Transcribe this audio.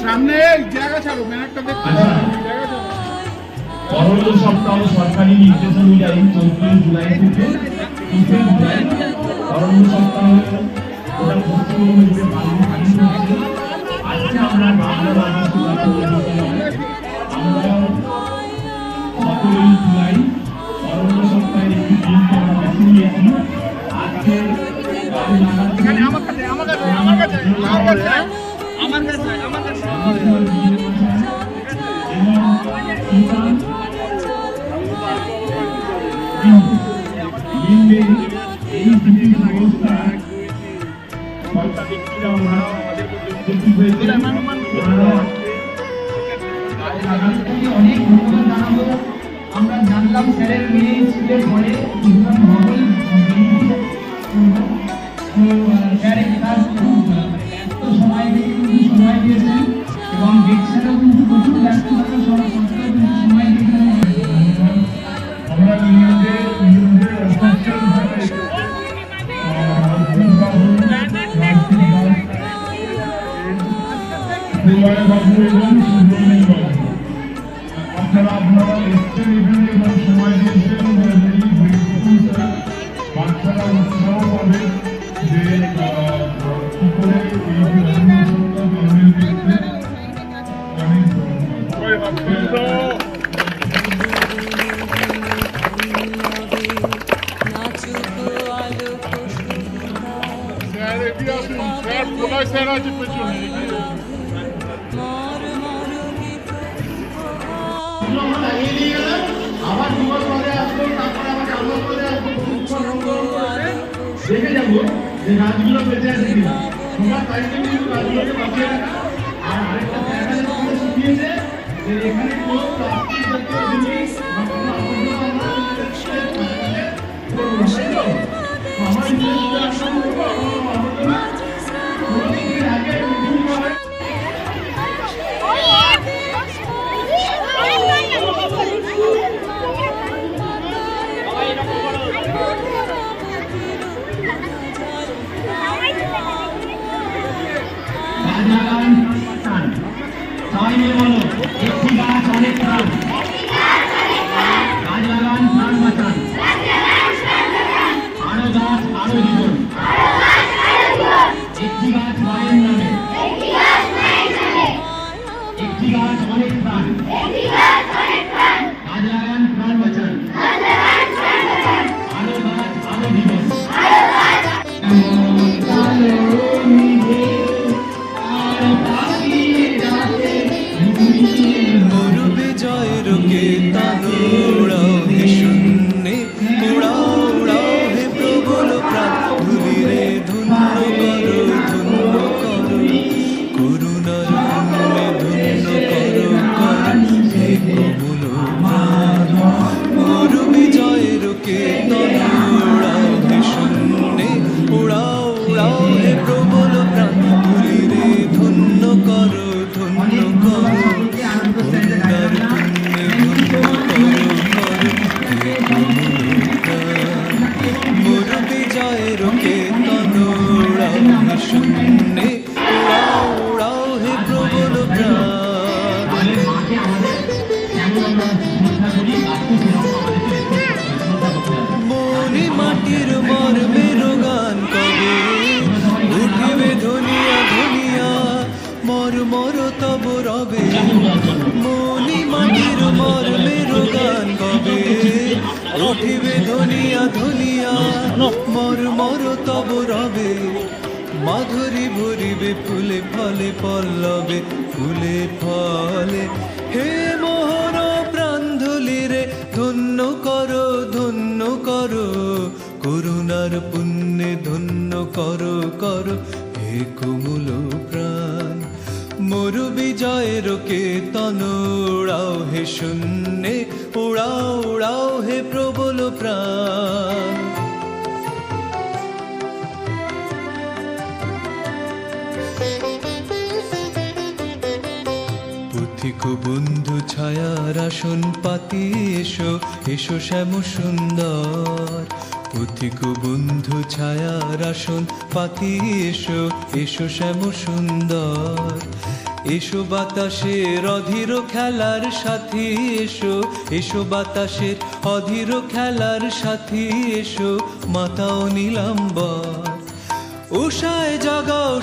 সামনে জায়গা ছাড়ো ব্যানারটা দেখতে জায়গা ছাড়ো। অরণ্য সপ্তাহ সরকারি নির্দেশ অনুযায়ী 24 জুলাই থেকে 30 জুলাই অরণ্য সপ্তাহ গোটা পশ্চিমবঙ্গ জুড়ে পালন হচ্ছে। আজকে আমরা বাংলা আমরা 17 জুলাই অরণ্য সপ্তাহের একটি দিনকে আমরা বেছে নিয়েছি। আজকে এখানে আমার কাছে আমার কাছে আমার কাছে আমার কাছে আমার কাছে আমার কাছে অনেক ধন্যবাদ জানাবো। আমরা জানলাম স্যারের মেয়ে স্কুলের পরে স্যারের ক্লাস এত সময় দিয়েছেন এবং দেখছেনও কিন্তু প্রচুর ব্যস্ত থাকা সত্ত্বেও কিন্তু সময় দিয়েছেন। আমরা আপনারা এসছেন এখানে এবং সময় দিয়েছেন, বাচ্চারা উৎসাহ পাবে যে কি করে এই স্যার আছে পেছনে আবার দুবার পরে আসবো, তারপরে আমাকে আবার পরে আসবো, দেখে যাবো যে গাছগুলো বেঁচে আছে কিনা। তোমার দায়িত্ব কিন্তু গাছগুলোকে বাঁচিয়ে রাখা। আর আরেকটা জায়গা যেটা শিখিয়েছে যে এখানে কোনো প্লাস্টিক জাতীয় জিনিস বা কোনো আবর্জনা আমরা করবো না, তাই তো? আমার ইন্টারেস্টে আসলে আবর্জনা কোনোদিন আগে পৃথিবী হয়। সবাই মিলে বলো, একটি গাছ অনেক প্রাণ, গাছ লাগান প্রাণ বাঁচান, আরো গাছ আরো জীবন, একটি গাছ মায়ের নামে, একটি গাছ অনেক প্রাণ, গাছ লাগান প্রাণ বাঁচান, আরো গাছ আরো জীবন। বিজয়ের কেতন উড়াও হে শূন্যে, উড়াও উড়াও হে প্রবল প্রাণ, ধুলিরে ধন্য করো ধন্য করো, করুণার পুণ্যে ধন্য করো করো হে কমল প্রাণ। মোর বিজয়ের কেতন উড়াও হে শূন্যে, উড়াও উড়াও হে প্রবল প্রাণ, ধুলিরে ধন্য করো ধন্য করো, শূন্যে উড়াও উড়াও হে প্রবল প্রাণ। মনে মাটির মর্মের গান কবে উঠিবে ধনিয়া ধনিয়া, মর মর তব রবে। মনি মাটির মর্মের গান কবে উঠিবে ধনিয়া ধনিয়া, মর মর তব রবে। মাধুরী ভরিবে ফুলে ফলে পল্লবে, ফুলে ফলে হে মোহন প্রাণ ধুলিরে ধন্য করো ধন্য করো, করুণার পুণ্যে ধন্য করো করো হে কোমল প্রাণ। মোর বিজয়ের কেতন উড়াও হে শূন্যে, উড়াও উড়াও হে প্রবল প্রাণ। পথিক বন্ধু ছায়ার আসন পাতি এসো, এসো শ্যাম সুন্দর। পথিক বন্ধু ছায়ার আসন পাতি এসো, এসো শ্যাম সুন্দর। এসো বাতাসের অধীর খেলার সাথী এসো, এসো বাতাসের অধীর খেলার সাথী এসো, মাতাও নীলাম্বর উষায় জাগাও